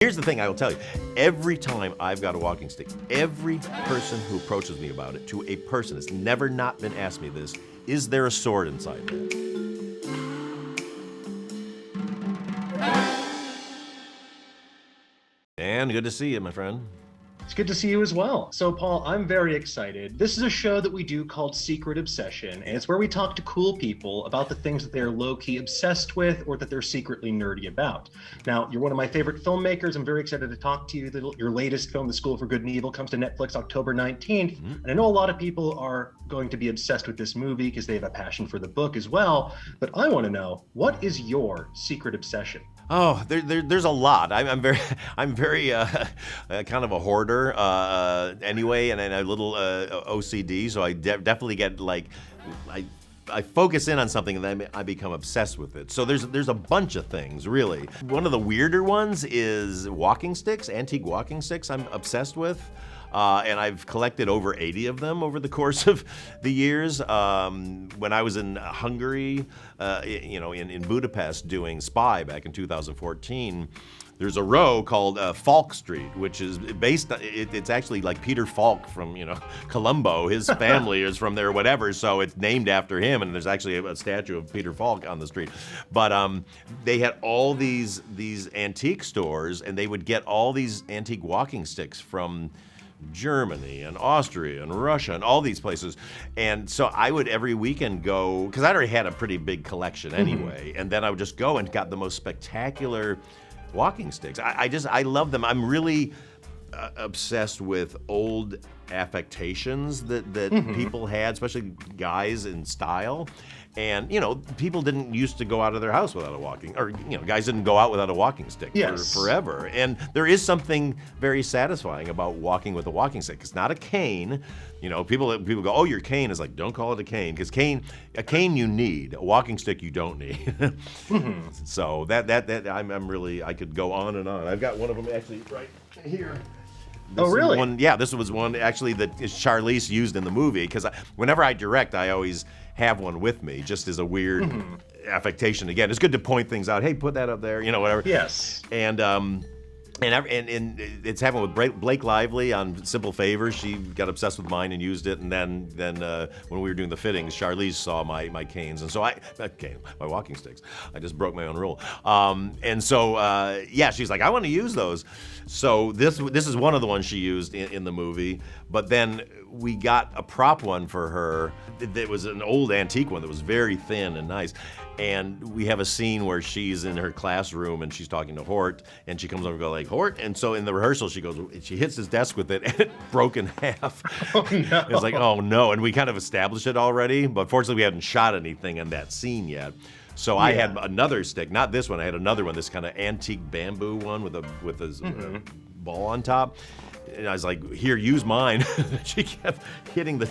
Here's the thing I will tell you. Every time I've got a walking stick, every person who approaches me about it, to a person, it's never not been asked me this, is there a sword inside that? And good to see you, my friend. It's good to see you as well. So, Paul, I'm very excited. This is a show that we do called Secret Obsession, and it's where we talk to cool people about the things that they're low-key obsessed with or that they're secretly nerdy about. Now, you're one of my favorite filmmakers. I'm very excited to talk to you. Your latest film, The School for Good and Evil, comes to Netflix October 19th, and I know a lot of people are going to be obsessed with this movie because they have a passion for the book as well, but I want to know, what is your secret obsession? Oh, there's a lot. I'm very kind of a hoarder anyway, and a little OCD. So I definitely get like, I focus in on something and then I become obsessed with it. So there's a bunch of things, really. One of the weirder ones is walking sticks, antique walking sticks. I'm obsessed with. And I've collected over 80 of them over the course of the years. When I was in Hungary, in Budapest doing Spy back in 2014, there's a row called Falk Street, which is based, it's actually like Peter Falk from, Columbo. His family is from there or whatever, so it's named after him, and there's actually a statue of Peter Falk on the street. But they had all these antique stores, and they would get all these antique walking sticks from Germany and Austria and Russia and all these places. And so I would every weekend go, because I already had a pretty big collection anyway, and then I would just go and got the most spectacular walking sticks. I love them. I'm really obsessed with old affectations that people had, especially guys in style. And, people didn't used to go out of their house without a walking, or, guys didn't go out without a walking stick for forever. And there is something very satisfying about walking with a walking stick. It's not a cane. People go, oh, your cane is like, don't call it a cane, because a cane you need, a walking stick you don't need. So I'm really, I could go on and on. I've got one of them actually right here. Really? This was one actually that Charlize used in the movie, because whenever I direct, I always have one with me, just as a weird affectation. Again, it's good to point things out. Hey, put that up there, whatever. Yes. And it's happened with Blake Lively on Simple Favors. She got obsessed with mine and used it. And then when we were doing the fittings, Charlize saw my canes, and so my walking sticks. I just broke my own rule. She's like, I want to use those. So this is one of the ones she used in the movie. But then we got a prop one for her. That was an old antique one that was very thin and nice. And we have a scene where she's in her classroom and she's talking to Hort, and she comes over and goes like, Hort? And so in the rehearsal, she hits his desk with it, and it broke in half. Oh, no. It's like, oh no. And we kind of established it already, but fortunately we hadn't shot anything in that scene yet. So I had another stick, not this one, I had another one, this kind of antique bamboo one with a ball on top. And I was like, here, use mine. She kept hitting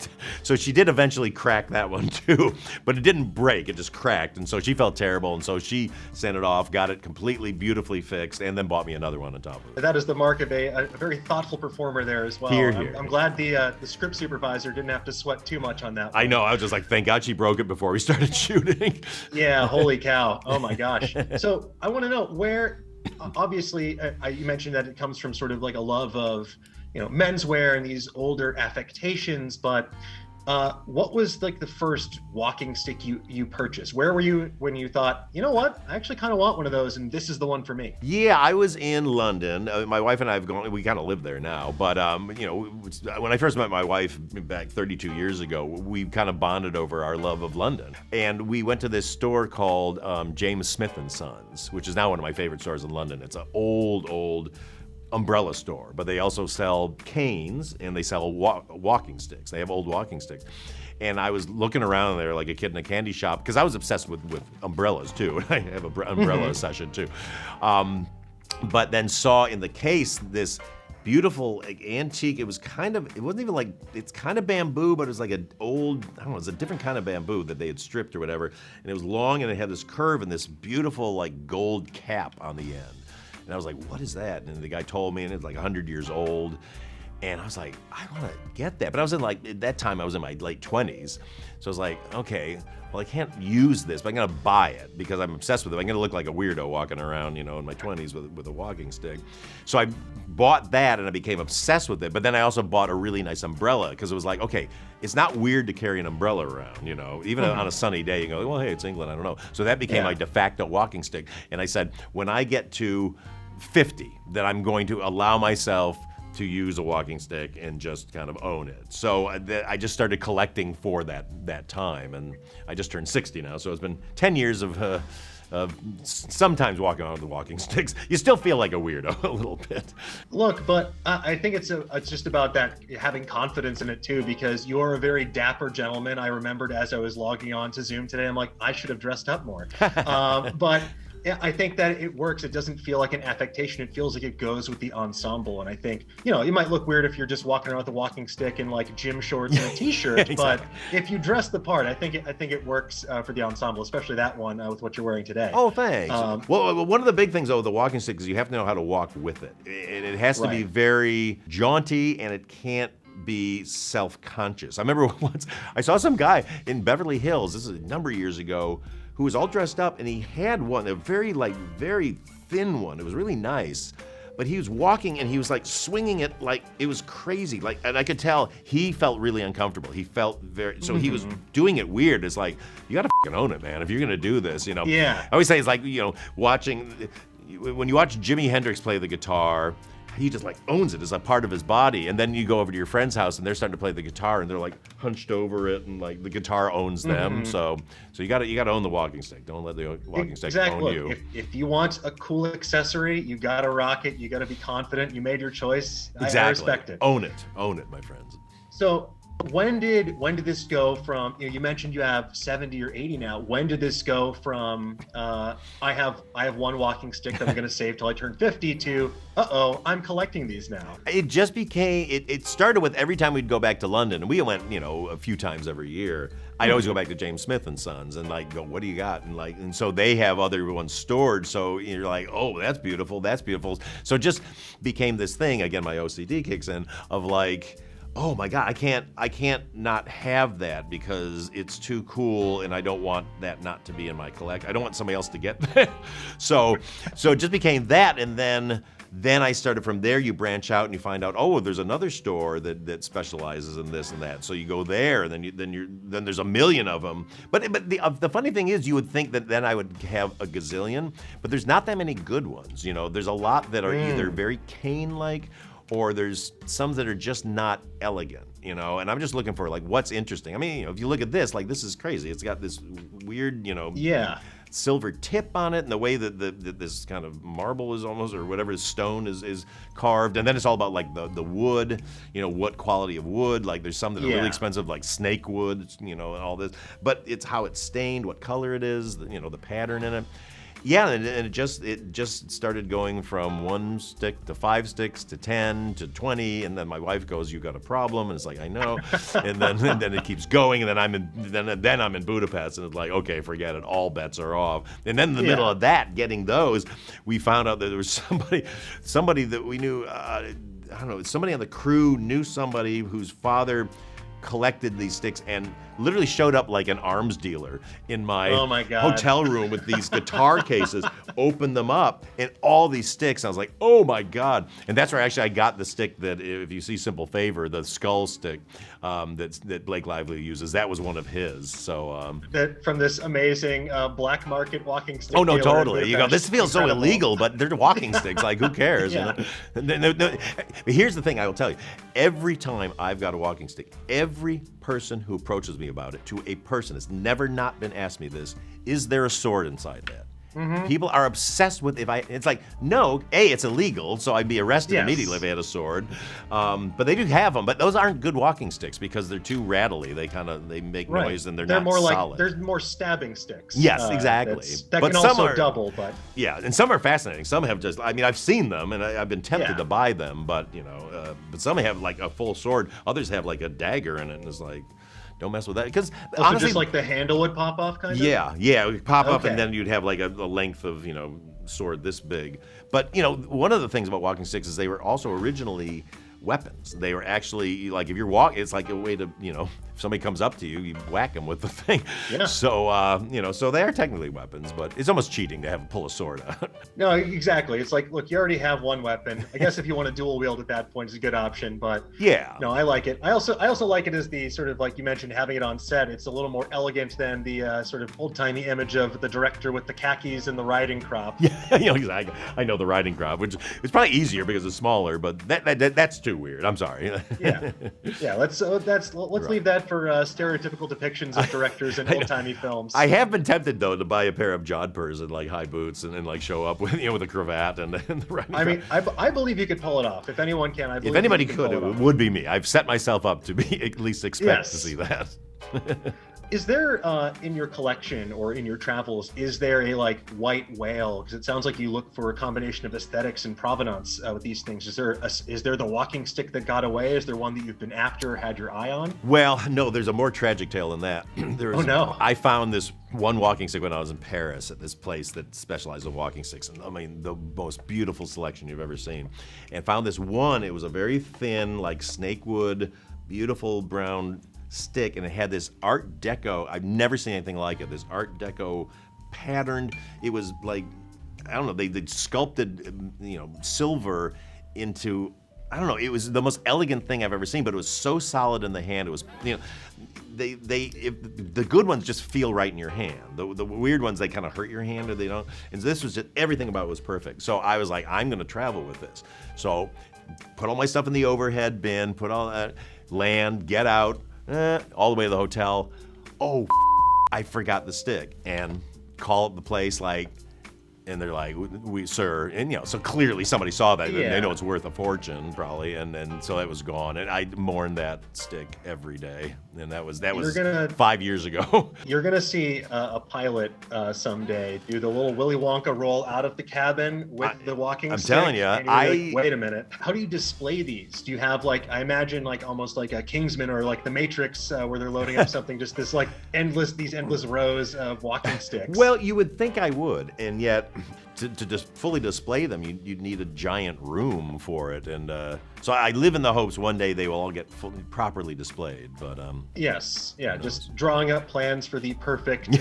so she did eventually crack that one too, but it didn't break, it just cracked. And so she felt terrible, and so she sent it off, got it completely beautifully fixed, and then bought me another one on top of it. That is the mark of a very thoughtful performer there as well. Here. I'm glad the script supervisor didn't have to sweat too much on that one. I know, I was just like, thank God she broke it before we started shooting. Yeah, holy cow. Oh my gosh. So I want to know where, obviously, you mentioned that it comes from sort of like a love of, menswear and these older affectations, but what was like the first walking stick you purchased? Where were you when you thought, you know what, I actually kind of want one of those, and this is the one for me? Yeah, I was in London. My wife and I we kind of live there now, but when I first met my wife back 32 years ago, we kind of bonded over our love of London. And we went to this store called James Smith & Sons, which is now one of my favorite stores in London. It's an old umbrella store, but they also sell canes and they sell walking sticks. They have old walking sticks. And I was looking around there like a kid in a candy shop, because I was obsessed with umbrellas too. I have an umbrella session too. But then saw in the case this beautiful antique. It wasn't even like, it's kind of bamboo, but it was like an old, I don't know, it's a different kind of bamboo that they had stripped or whatever. And it was long and it had this curve and this beautiful like gold cap on the end. And I was like, what is that? And the guy told me, and it's like 100 years old. And I was like, I want to get that. But I was at that time I was in my late 20s. So I was like, okay, well, I can't use this, but I'm going to buy it because I'm obsessed with it. I'm going to look like a weirdo walking around, in my 20s with a walking stick. So I bought that and I became obsessed with it. But then I also bought a really nice umbrella because it was like, okay, it's not weird to carry an umbrella around, even on a sunny day. You go, well, hey, it's England, I don't know. So that became my de facto walking stick. And I said, when I get to 50, that I'm going to allow myself to use a walking stick and just kind of own it. So I just started collecting for that time, and I just turned 60 now. So it's been 10 years of sometimes walking around with the walking sticks. You still feel like a weirdo a little bit. Look, but I think it's just about that, having confidence in it too, because you're a very dapper gentleman. I remembered as I was logging on to Zoom today, I'm like, I should have dressed up more. But yeah, I think that it works. It doesn't feel like an affectation. It feels like it goes with the ensemble. And I think, it might look weird if you're just walking around with a walking stick and like gym shorts and a t-shirt. Exactly. But if you dress the part, I think it works for the ensemble, especially that one with what you're wearing today. Oh, thanks. Well, one of the big things, though, with the walking stick is you have to know how to walk with it. It has to be very jaunty, and it can't be self-conscious. I remember once I saw some guy in Beverly Hills, this is a number of years ago, who was all dressed up, and he had a very thin one. It was really nice, but he was walking and he was like swinging it like it was crazy. And I could tell he felt really uncomfortable. He felt so he was doing it weird. It's like, you gotta fucking own it, man. If you're gonna do this, Yeah. I always say it's like, watching, when you watch Jimi Hendrix play the guitar, he just owns it as a part of his body. And then you go over to your friend's house and they're starting to play the guitar and they're hunched over it and the guitar owns them. So you gotta own the walking stick. Don't let the walking stick own you. If you want a cool accessory, you gotta rock it. You gotta be confident. You made your choice. Exactly. I respect it. Own it, my friends. So when did this go from, you mentioned you have 70 or 80 now. When did this go from I have one walking stick that I'm going to save till I turn 50 to I'm collecting these now? It just became, it started with every time we'd go back to London, and we went, a few times every year. I'd always go back to James Smith and Sons and go, what do you got? And so they have other ones stored. So you're like, oh, that's beautiful. That's beautiful. So it just became this thing. Again, my OCD kicks in of oh my God, I can't not have that because it's too cool, and I don't want that not to be in my collection. I don't want somebody else to get that. So it just became that, and then I started from there. You branch out and you find out, oh, there's another store that specializes in this and that. So you go there, and then there's a million of them. But the funny thing is, you would think that then I would have a gazillion, but there's not that many good ones. There's a lot that are either very cane-like, or there's some that are just not elegant, and I'm just looking for what's interesting. I mean, if you look at this, this is crazy. It's got this weird, silver tip on it, and the way that this kind of marble is almost, or whatever stone is carved, and then it's all about the wood, what quality of wood. There's some that are really expensive, like snake wood, and all this, but it's how it's stained, what color it is, the pattern in it. Yeah, and it just started going from 1 stick to 5 sticks to 10 to 20, and then my wife goes, "You got a problem?" And it's like, I know, and then it keeps going, and then I'm in Budapest, and it's like, okay, forget it, all bets are off. And then in the middle of that, getting those, we found out that there was somebody that we knew. I don't know, somebody on the crew knew somebody whose father collected these sticks and literally showed up like an arms dealer in my hotel room with these guitar cases, opened them up, and all these sticks. I was like, oh my God. And that's where actually I got the stick that, if you see Simple Favor, the skull stick that Blake Lively uses, that was one of his. So that from this amazing black market walking stick. Oh no, totally. You go, this feels so illegal, but they're walking sticks. Who cares? No. Here's the thing I will tell you. Every time I've got a walking stick, every person who approaches me about it, to a person, it's never not been asked me this, is there a sword inside that? People are obsessed with it's like, no, it's illegal, so I'd be arrested immediately if I had a sword. But they do have them, but those aren't good walking sticks because they're too rattly. They make noise and they're not more solid. There's more stabbing sticks. Yes, exactly. That but can some also are, double, but and some are fascinating. Some have just, I've seen them and I've been tempted to buy them, but but some have a full sword. Others have a dagger in it, and it's like, don't mess with that, because honestly, just the handle would pop off, kind of. Yeah, it would pop up, and then you'd have a length of sword this big. But one of the things about walking sticks is they were also originally weapons. They were actually like if you're walking, it's like a way to if somebody comes up to you, you whack them with the thing. Yeah. So so they are technically weapons, but it's almost cheating to pull a sword out. No, exactly. It's like, look, you already have one weapon. I guess if you want to dual wield at that point, it's a good option. But yeah, no, I like it. I also like it as the sort of like you mentioned, having it on set. It's a little more elegant than the sort of old timey image of the director with the khakis and the riding crop. Yeah, exactly. I know the riding crop, which is probably easier because it's smaller, but that's too weird. I'm sorry. Yeah. Let's leave that for stereotypical depictions of directors in old timey films. I have been tempted though to buy a pair of jodhpurs and like high boots and like show up with with a cravat and the riding crop. I mean, I believe you could pull it off. If anyone can, I believe if anybody could, it would be me. I've set myself up to be at least expect to see that. Is there in your collection or in your travels, is there a like white whale? Because it sounds like you look for a combination of aesthetics and provenance with these things. Is there the walking stick that got away? Is there one that you've been after, had your eye on? Well, no, there's a more tragic tale than that. Oh no! I found this one walking stick when I was in Paris at this place that specialized in walking sticks, and I mean the most beautiful selection you've ever seen. And found this one. It was a very thin, like snakewood, beautiful brown stick, and it had this Art Deco. I've never seen anything like it. This Art Deco patterned. It was like, I don't know. They sculpted, silver into. I don't know. It was the most elegant thing I've ever seen, but it was so solid in the hand. It was, the good ones just feel right in your hand. The weird ones, they kind of hurt your hand or they don't. And this was just, everything about it was perfect. So I was like, I'm going to travel with this. So put all my stuff in the overhead bin, put all that, land, get out, all the way to the hotel. Oh, I forgot the stick. And call up the place and they're like, sir, and so clearly somebody saw that. Yeah. They know it's worth a fortune probably, and so that was gone. And I mourned that stick every day, and that was 5 years ago. You're gonna see a pilot someday do the little Willy Wonka roll out of the cabin with the walking stick. I'm telling you, like, wait a minute, how do you display these? Do you have I imagine almost like a Kingsman or like the Matrix where they're loading up something, just this these endless rows of walking sticks? Well, you would think I would, and yet to just fully display them, you'd need a giant room for it, and so I live in the hopes one day they will all get properly displayed. But yes, just drawing up plans for the perfect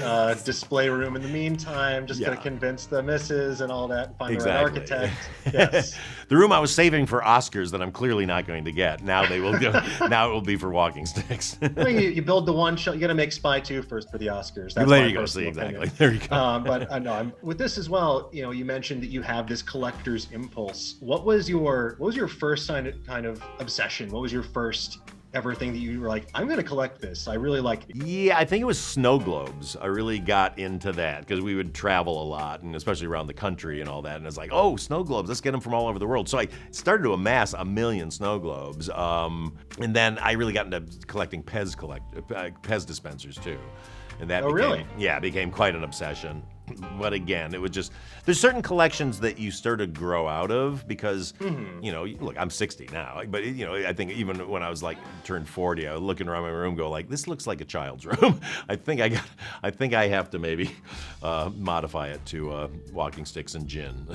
display room. In the meantime, just gonna convince the missus and all that, and find the right architect. Yes, the room I was saving for Oscars that I'm clearly not going to get. Now they will go. Now it will be for walking sticks. Well, you build the one show. You got to make Spy 2 first for the Oscars. That's there you go. See, exactly. There you go. But no, I'm with this as well. You mentioned that you have this collector's impulse. What was your first kind of obsession? What was your first ever thing that you were like, I'm going to collect this? I really like it. Yeah, I think it was snow globes. I really got into that because we would travel a lot, and especially around the country and all that. And it's like, oh, snow globes, let's get them from all over the world. So I started to amass 1 million snow globes. And then I really got into collecting Pez dispensers too. And that became quite an obsession. But again, it was just, there's certain collections that you start to grow out of because, look, I'm 60 now, but I think even when I was turned 40, I was looking around my room, this looks like a child's room. I think I have to maybe modify it to walking sticks and gin.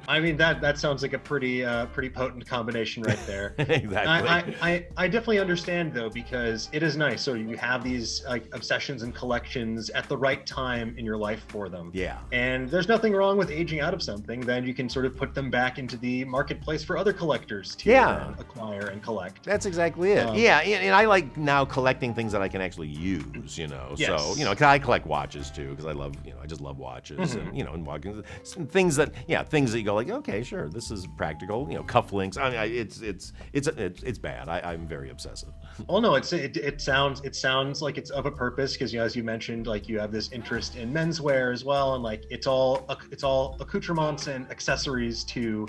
I mean, that sounds like a pretty potent combination right there. Exactly. I definitely understand though, because it is nice. So you have these obsessions and collections at the right time in your life for them. Yeah. And there's nothing wrong with aging out of something. Then you can sort of put them back into the marketplace for other collectors to acquire and collect. That's exactly it. And I like now collecting things that I can actually use, Yes. So, 'cause I collect watches too, because I love, I just love watches and, and walking, things that you go okay, sure, this is practical, cufflinks. I mean, it's bad. I'm very obsessive. Oh no, it sounds like it's of a purpose because as you mentioned, you have this interest in menswear as well, and it's all accoutrements and accessories to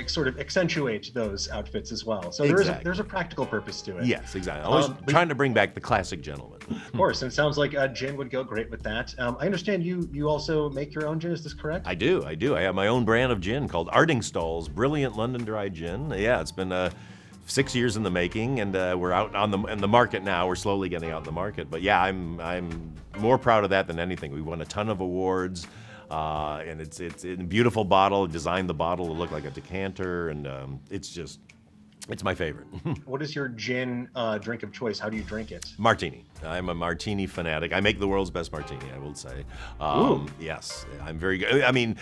sort of accentuate those outfits as well. So there's a practical purpose to it. Yes, exactly. I was trying to bring back the classic gentleman. Of course, and it sounds like gin would go great with that. I understand you also make your own gin. Is this correct? I do. I have my own brand of gin called Artingstall's Brilliant London Dry Gin. Yeah, it's been 6 years in the making, and we're out in the market now. We're slowly getting out in the market. But yeah, I'm more proud of that than anything. We won a ton of awards, and it's in a beautiful bottle. Designed the bottle to look like a decanter, and it's It's my favorite. What is your gin drink of choice? How do you drink it? Martini. I'm a martini fanatic. I make the world's best martini, I will say. Yes, I'm very good. I mean,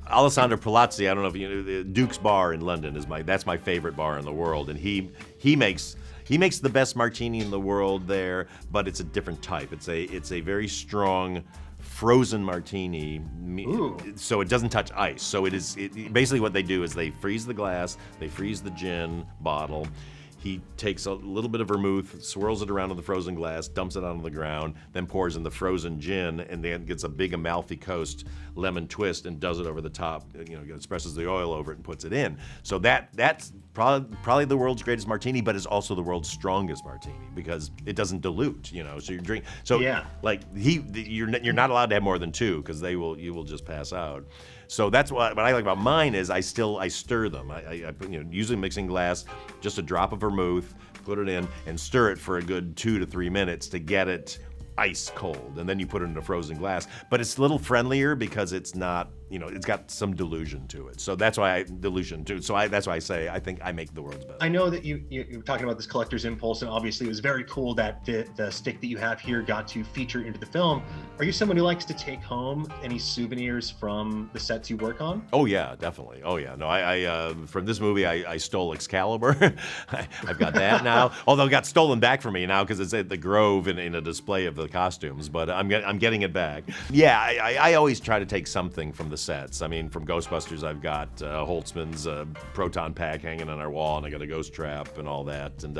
Alessandro Palazzi, I don't know if you know, the Duke's Bar in London that's my favorite bar in the world, and he makes the best martini in the world there, but it's a different type. It's a very strong frozen martini, so it doesn't touch ice. So basically what they do is they freeze the glass, they freeze the gin bottle. He takes a little bit of vermouth, swirls it around in the frozen glass, dumps it on the ground, then pours in the frozen gin, and then gets a big Amalfi Coast lemon twist and does it over the top. Expresses the oil over it and puts it in. So that's probably the world's greatest martini, but is also the world's strongest martini because it doesn't dilute. So you drink. So yeah. like you're not allowed to have more than two because you will just pass out. So that's what I like about mine is I stir them. I usually mixing glass, just a drop of vermouth, put it in, and stir it for a good 2 to 3 minutes to get it ice cold, and then you put it in a frozen glass. But it's a little friendlier because it's not, it's got some dilution to it. So that's why that's why I say I think I make the world's best. I know that you were talking about this collector's impulse, and obviously it was very cool that the stick that you have here got to feature into the film. Are you someone who likes to take home any souvenirs from the sets you work on? Oh yeah, definitely. Oh yeah. No, I from this movie I stole Excalibur. I've got that now. Although it got stolen back from me now because it's at the Grove in a display of the costumes, but I'm getting it back. Yeah, I always try to take something from the sets. I mean, from Ghostbusters, I've got Holtzman's proton pack hanging on our wall, and I got a ghost trap and all that. And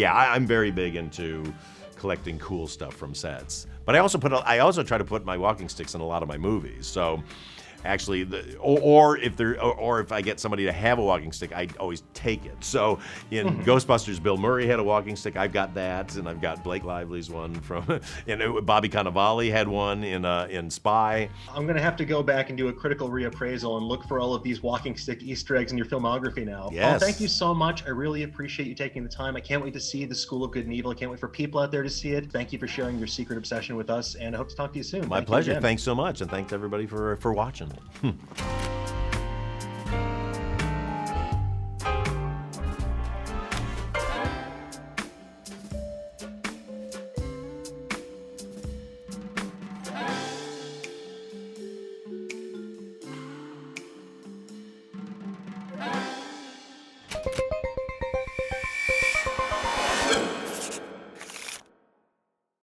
I'm very big into collecting cool stuff from sets. But I also try to put my walking sticks in a lot of my movies. So actually, if I get somebody to have a walking stick, I always take it. So in Ghostbusters, Bill Murray had a walking stick. I've got that, and I've got Blake Lively's one and Bobby Cannavale had one in Spy. I'm gonna have to go back and do a critical reappraisal and look for all of these walking stick Easter eggs in your filmography now. Yes. Paul, thank you so much. I really appreciate you taking the time. I can't wait to see The School of Good and Evil. I can't wait for people out there to see it. Thank you for sharing your secret obsession with us, and I hope to talk to you soon. My pleasure. Thanks so much, and thanks everybody for watching.